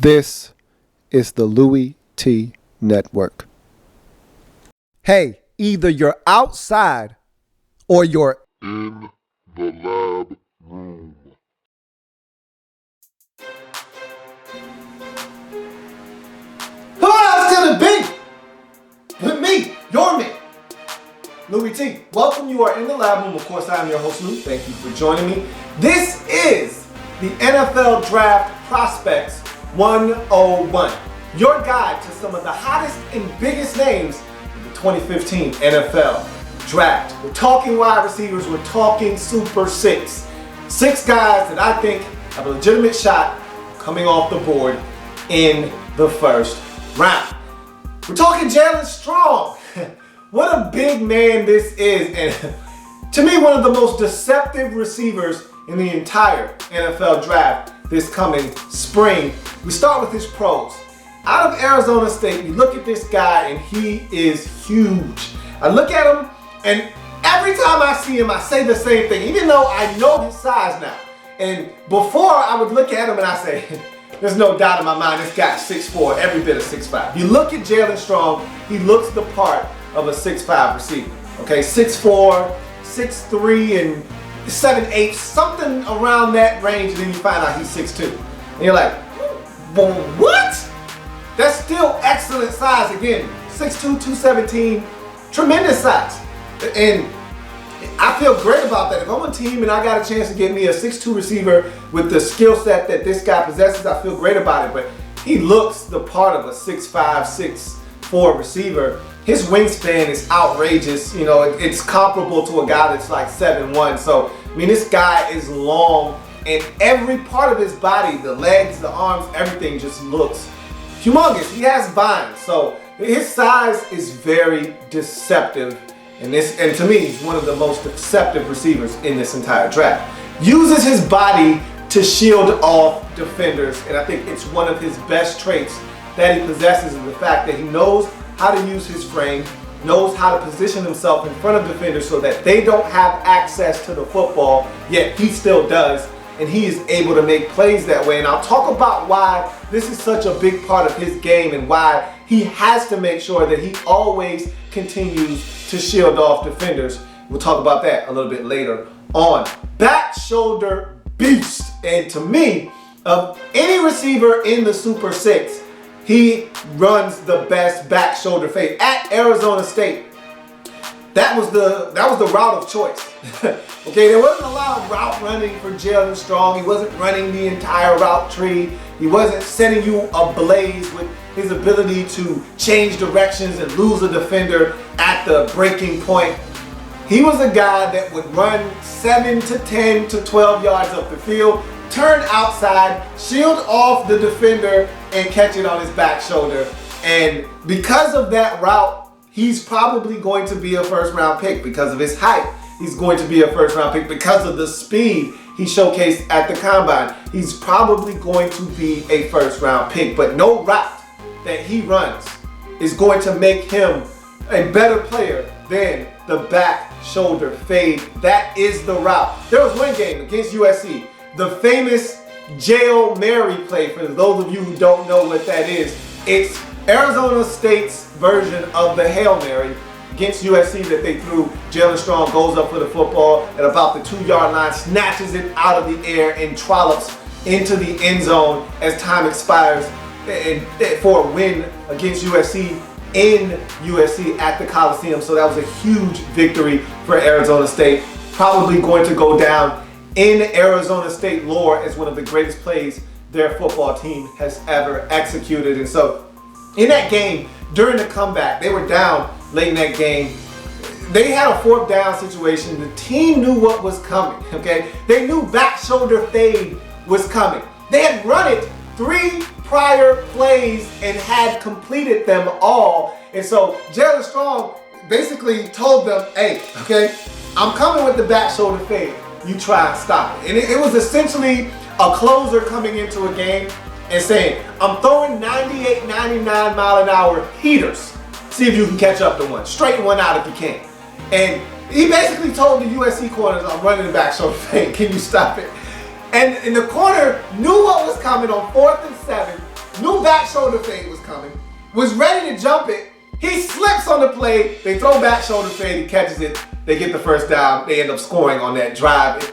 This is the Louie T Network. Hey, either you're outside or you're in the lab room. Who else could it be? With me, your me, Louie T. Welcome, you are in the lab room. Of course, I am your host, Lou. Thank you for joining me. This is the NFL Draft Prospects 101, your guide to some of the hottest and biggest names of the 2015 NFL Draft. We're talking wide receivers, we're talking Super Six. Six guys that I think have a legitimate shot coming off the board in the first round. We're talking Jaylen strong. What a big man this is, and to me, one of the most deceptive receivers in the entire NFL draft this coming spring. We start with his pros. Out of Arizona State, you look at this guy and he is huge. I look at him and every time I see him, I say the same thing, even though I know his size now. And before I would look at him and I say, there's no doubt in my mind, this guy's 6'4", every bit of 6'5". You look at Jaylen Strong, he looks the part of a 6'5" receiver. Okay, 6'4", 6'3", and 7'8", something around that range, and then you find out he's 6'2". And you're like, well, what? That's still excellent size. Again, 6'2", 217, tremendous size. And I feel great about that. If I'm a team and I got a chance to get me a 6'2" receiver with the skill set that this guy possesses, I feel great about it. But he looks the part of a 6'5", 6'4" receiver. His wingspan is outrageous. You know, it's comparable to a guy that's like 7'1". So, I mean, this guy is long, and every part of his body, the legs, the arms, everything just looks humongous. He has vines, so his size is very deceptive. And to me, he's one of the most deceptive receivers in this entire draft. Uses his body to shield off defenders, and I think it's one of his best traits that he possesses is the fact that he knows how to use his frame, knows how to position himself in front of defenders so that they don't have access to the football, yet he still does, and he is able to make plays that way. And I'll talk about why this is such a big part of his game and why he has to make sure that he always continues to shield off defenders. We'll talk about that a little bit later on. Back shoulder beast. And to me, of any receiver in the Super Six, he runs the best back shoulder fade. At Arizona State, that was the route of choice. Okay, there wasn't a lot of route running for Jaylen Strong. He wasn't running the entire route tree. He wasn't setting you ablaze with his ability to change directions and lose a defender at the breaking point. He was a guy that would run 7 to 10 to 12 yards up the field, turn outside, shield off the defender, and catch it on his back shoulder. And because of that route, he's probably going to be a first-round pick. Because of his height, he's going to be a first-round pick. Because of the speed he showcased at the combine, he's probably going to be a first-round pick. But no route that he runs is going to make him a better player than the back shoulder fade. That is the route. There was one game against USC, the famous Jael Mary play. For those of you who don't know what that is, it's Arizona State's version of the Hail Mary against USC that they threw. Jaylen Strong goes up for the football at about the 2-yard line, snatches it out of the air and trollops into the end zone as time expires and for a win against USC in USC at the Coliseum. So that was a huge victory for Arizona State. Probably going to go down in Arizona State lore as one of the greatest plays their football team has ever executed. And so in that game, during the comeback, they were down late in that game. They had a 4th down situation. The team knew what was coming, okay? They knew back shoulder fade was coming. They had run it 3 prior plays and had completed them all. And so Jaylen Strong basically told them, hey, okay, I'm coming with the back shoulder fade. You try and stop it. And it was essentially a closer coming into a game and saying, I'm throwing 98, 99 mile an hour heaters. See if you can catch up to one. Straighten one out if you can. And he basically told the USC corners, I'm running the back shoulder fade. Can you stop it? And the corner knew what was coming on 4th and 7, a back shoulder fade was coming, was ready to jump it. He slips on the play. They throw back shoulder fade. He catches it. They get the first down. They end up scoring on that drive.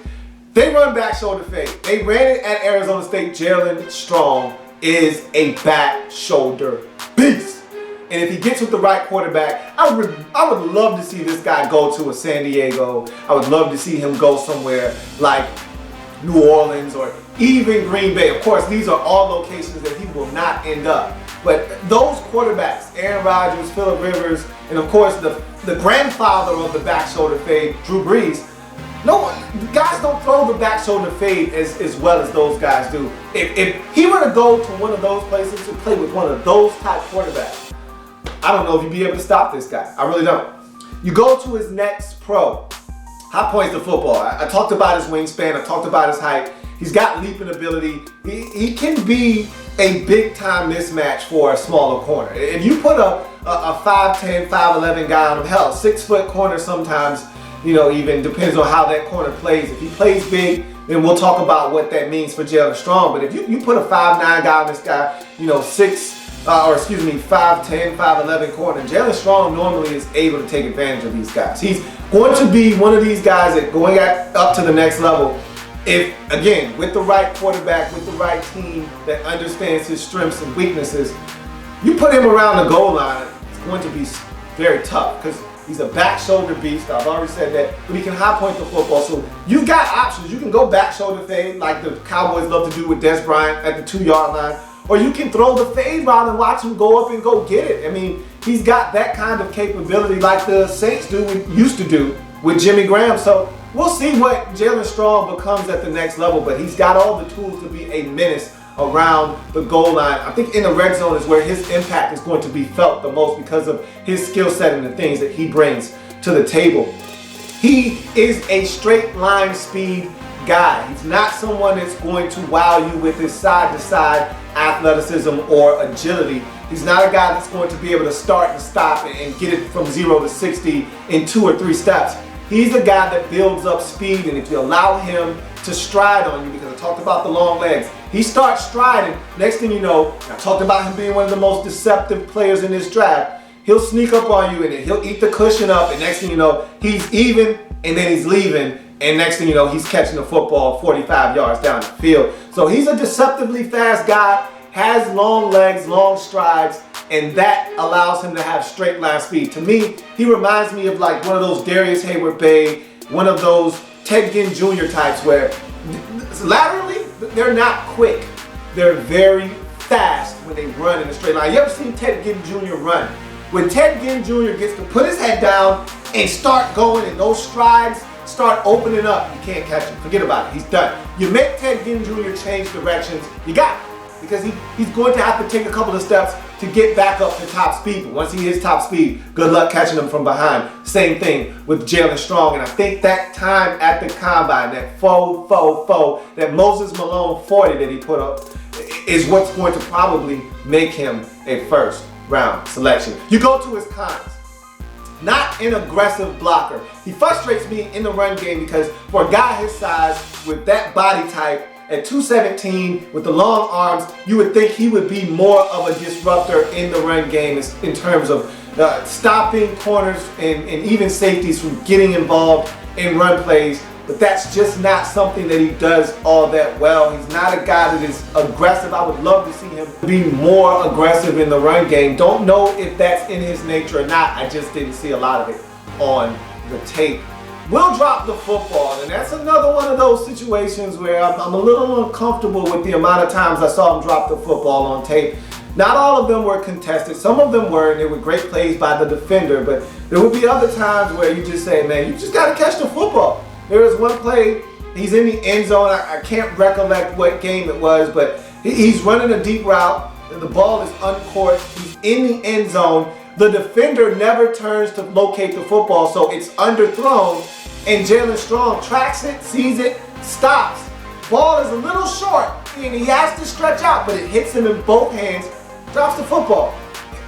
They run back shoulder fade. They ran it at Arizona State. Jaylen Strong is a back shoulder beast. And if he gets with the right quarterback, I would love to see this guy go to a San Diego. I would love to see him go somewhere like New Orleans or even Green Bay. Of course, these are all locations that he will not end up. But those quarterbacks, Aaron Rodgers, Phillip Rivers, and of course the grandfather of the back shoulder fade, Drew Brees, guys don't throw the back shoulder fade as well as those guys do. If he were to go to one of those places to play with one of those type quarterbacks, I don't know if you'd be able to stop this guy. I really don't. You go to his next pro. High points the football. I talked about his wingspan. I talked about his height. He's got leaping ability. He can be a big-time mismatch for a smaller corner. If you put a 5'10", 5'11" guy on him, hell, 6-foot corner sometimes, even depends on how that corner plays. If he plays big, then we'll talk about what that means for Jaylen Strong. But if you put a 5'9" guy on this guy, 5'10", 5'11" corner, Jaylen Strong normally is able to take advantage of these guys. He's going to be one of these guys that going up to the next level if, again, with the right quarterback, with the right team that understands his strengths and weaknesses, you put him around the goal line, it's going to be very tough because he's a back shoulder beast. I've already said that, but he can high point the football. So you've got options. You can go back shoulder fade like the Cowboys love to do with Des Bryant at the 2-yard line, or you can throw the fade route and watch him go up and go get it. I mean, he's got that kind of capability like the Saints used to do with Jimmy Graham. So we'll see what Jaylen Strong becomes at the next level, but he's got all the tools to be a menace around the goal line. I think in the red zone is where his impact is going to be felt the most because of his skill set and the things that he brings to the table. He is a straight line speed guy. He's not someone that's going to wow you with his side-to-side athleticism or agility. He's not a guy that's going to be able to start and stop and get it from 0 to 60 in 2 or 3 steps. He's a guy that builds up speed, and if you allow him to stride on you, because I talked about the long legs, he starts striding. Next thing you know, I talked about him being one of the most deceptive players in this draft. He'll sneak up on you and then he'll eat the cushion up, and next thing you know, he's even and then he's leaving, and next thing you know, he's catching the football 45 yards down the field. So he's a deceptively fast guy, has long legs, long strides, and that allows him to have straight line speed. To me, he reminds me of like one of those Darius Hayward-Bay, one of those Ted Ginn Jr. types where laterally, they're not quick. They're very fast when they run in a straight line. You ever seen Ted Ginn Jr. run? When Ted Ginn Jr. gets to put his head down and start going, and those strides start opening up, you can't catch him. Forget about it. He's done. You make Ted Ginn Jr. change directions, you got it. Because he's going to have to take a couple of steps to get back up to top speed. But once he hits top speed, good luck catching him from behind. Same thing with Jaylen Strong. And I think that time at the combine, that that Moses Malone 40 that he put up is what's going to probably make him a first round selection. You go to his cons. Not an aggressive blocker. He frustrates me in the run game because for a guy his size with that body type, at 217 with the long arms, you would think he would be more of a disruptor in the run game in terms of stopping corners and even safeties from getting involved in run plays. But that's just not something that he does all that well. He's not a guy that is aggressive. I would love to see him be more aggressive in the run game. Don't know if that's in his nature or not. I just didn't see a lot of it on the tape. Will drop the football, and that's another one of those situations where I'm a little uncomfortable with the amount of times I saw him drop the football on tape. Not all of them were contested. Some of them were, and they were great plays by the defender, but there would be other times where you just say, man, you just got to catch the football. There was one play, he's in the end zone. I can't recollect what game it was, but he's running a deep route, and the ball is uncourted. He's in the end zone. The defender never turns to locate the football, so it's underthrown, and Jaylen Strong tracks it, sees it, stops. Ball is a little short, and he has to stretch out, but it hits him in both hands, drops the football.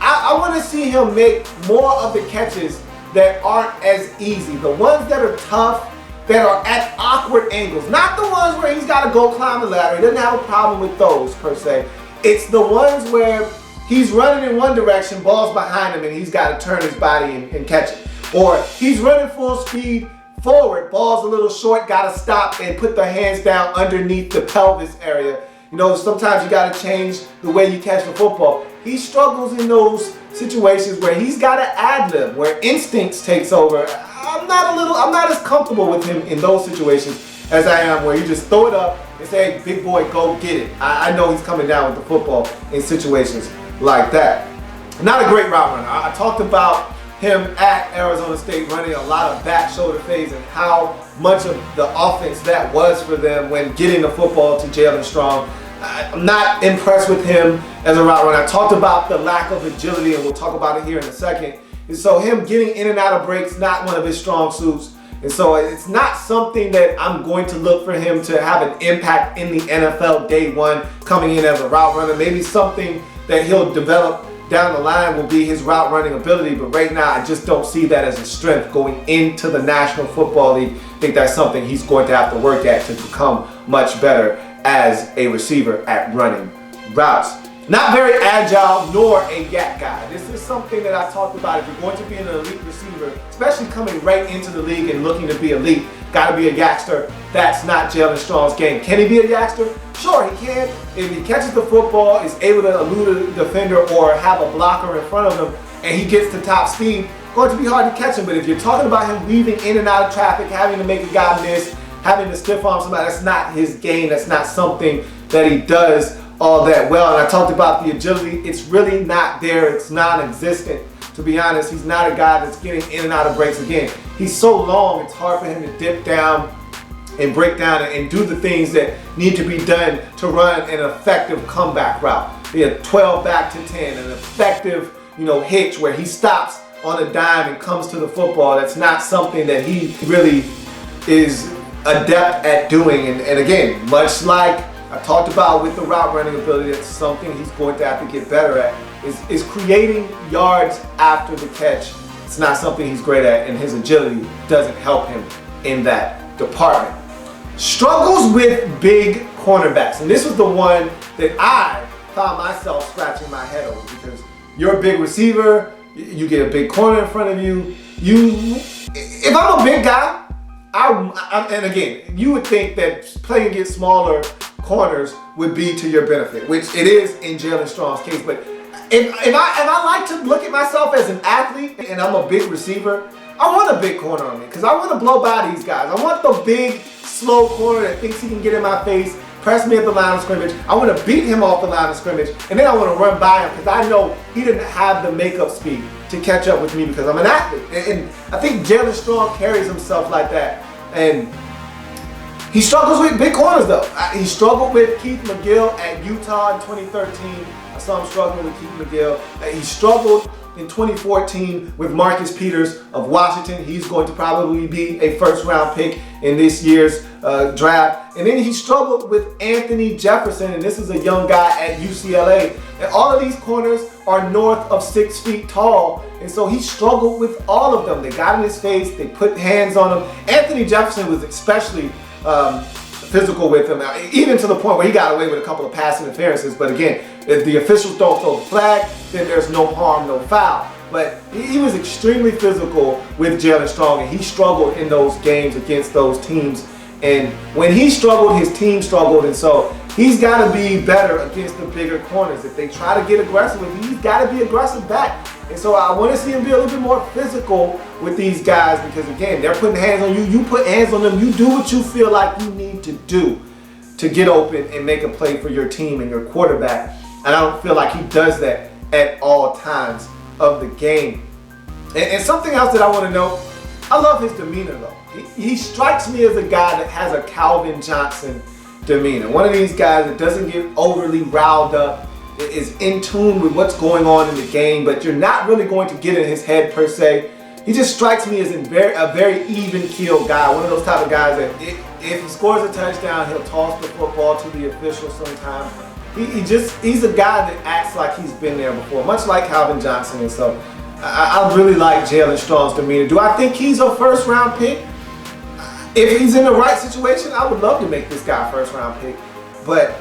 I want to see him make more of the catches that aren't as easy, the ones that are tough, that are at awkward angles, not the ones where he's got to go climb the ladder. He doesn't have a problem with those per se. It's the ones where he's running in one direction, ball's behind him, and he's got to turn his body and catch it. Or he's running full speed forward, ball's a little short, got to stop and put the hands down underneath the pelvis area. You know, sometimes you got to change the way you catch the football. He struggles in those situations where he's got to ad-lib, where instincts takes over. I'm not as comfortable with him in those situations as I am where you just throw it up and say, hey, big boy, go get it. I know he's coming down with the football in situations like that. Not a great route runner. I talked about him at Arizona State running a lot of back shoulder fades and how much of the offense that was for them when getting the football to Jaylen Strong. I'm not impressed with him as a route runner. I talked about the lack of agility, and we'll talk about it here in a second. And so him getting in and out of breaks, not one of his strong suits. And so it's not something that I'm going to look for him to have an impact in the NFL day one coming in as a route runner. Maybe something that he'll develop down the line will be his route running ability, but right now I just don't see that as a strength going into the National Football League. I think that's something he's going to have to work at to become much better as a receiver at running routes. Not very agile nor a yak guy. This is something that I talked about. If you're going to be an elite receiver, especially coming right into the league and looking to be elite, got to be a yakster. That's not Jaylen Strong's game. Can he be a yakster? Sure, he can. If he catches the football, is able to elude a defender or have a blocker in front of him, and he gets to top speed, going to be hard to catch him. But if you're talking about him weaving in and out of traffic, having to make a guy miss, having to stiff arm somebody, that's not his game. That's not something that he does all that well. And I talked about the agility. It's really not there. It's non-existent. To be honest, he's not a guy that's getting in and out of breaks again. He's so long, it's hard for him to dip down and break down and do the things that need to be done to run an effective comeback route. Be a 12 back to 10, an effective, hitch where he stops on a dime and comes to the football. That's not something that he really is adept at doing. And again, much like I talked about with the route running ability, that's something he's going to have to get better at, is creating yards after the catch. It's not something he's great at, and his agility doesn't help him in that department. Struggles with big cornerbacks, and this was the one that I found myself scratching my head over, because you're a big receiver, you get a big corner in front of you. If I'm a big guy, and again, you would think that playing against smaller corners would be to your benefit, which it is in Jaylen Strong's case. But if I like to look at myself as an athlete and I'm a big receiver, I want a big corner on me because I want to blow by these guys. I want the big, slow corner that thinks he can get in my face, press me at the line of scrimmage. I want to beat him off the line of scrimmage, and then I want to run by him because I know he didn't have the makeup speed to catch up with me because I'm an athlete. And I think Jaylen Strong carries himself like that. And he struggles with big corners though. He struggled with Keith McGill at Utah in 2013. I saw him struggling with Keith McGill. He struggled in 2014 with Marcus Peters of Washington. He's going to probably be a first-round pick in this year's draft. And then he struggled with Anthony Jefferson, and this is a young guy at UCLA. And all of these corners are north of 6 feet tall, and so he struggled with all of them. They got in his face, they put hands on him. Anthony Jefferson was especially physical with him, even to the point where he got away with a couple of pass interferences. But again, if the officials don't throw the flag, then there's no harm, no foul. But he was extremely physical with Jaylen Strong, and he struggled in those games against those teams. And when he struggled, his team struggled, and so he's got to be better against the bigger corners. If they try to get aggressive with him, he's got to be aggressive back. And so I want to see him be a little bit more physical with these guys because, again, they're putting hands on you. You put hands on them. You do what you feel like you need to do to get open and make a play for your team and your quarterback. And I don't feel like he does that at all times of the game. And something else that I want to note, I love his demeanor, though. He strikes me as a guy that has a Calvin Johnson demeanor. One of these guys that doesn't get overly riled up, is in tune with what's going on in the game, but you're not really going to get in his head per se. He just strikes me as a very even-keeled guy, one of those type of guys that if he scores a touchdown, he'll toss the football to the official sometime. He's a guy that acts like he's been there before, much like Calvin Johnson. And so I really like Jaylen Strong's demeanor. Do I think he's a first-round pick? If he's in the right situation, I would love to make this guy a first-round pick. But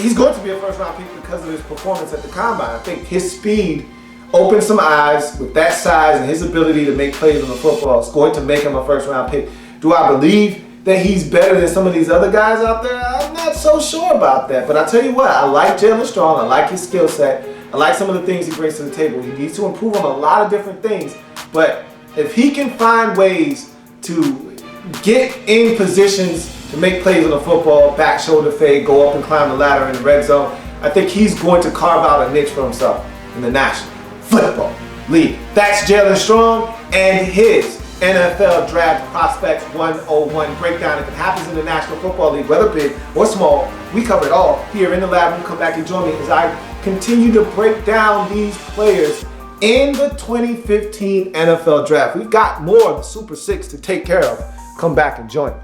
he's going to be a first round pick because of his performance at the combine. I think his speed opened some eyes with that size and his ability to make plays on the football. It's going to make him a first round pick. Do I believe that he's better than some of these other guys out there? I'm not so sure about that. But I tell you what, I like Jaylen Strong. I like his skill set. I like some of the things he brings to the table. He needs to improve on a lot of different things. But if he can find ways to get in positions to make plays on the football, back shoulder fade, go up and climb the ladder in the red zone, I think he's going to carve out a niche for himself in the National Football League. That's Jaelen Strong and his NFL Draft Prospects 101 breakdown. If it happens in the National Football League, whether big or small, we cover it all here in the lab. You come back and join me as I continue to break down these players in the 2015 NFL Draft. We've got more of the Super Six to take care of. Come back and join me.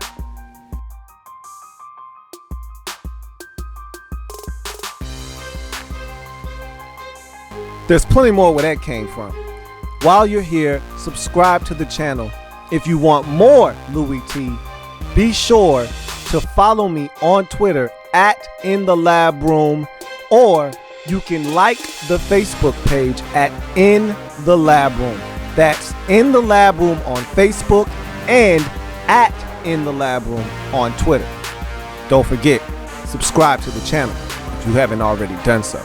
There's plenty more where that came from. While you're here, subscribe to the channel. If you want more Louie T, be sure to follow me on Twitter at In The Lab Room, or you can like the Facebook page at In The Lab Room. That's In The Lab Room on Facebook and at In The Lab Room on Twitter. Don't forget, subscribe to the channel if you haven't already done so.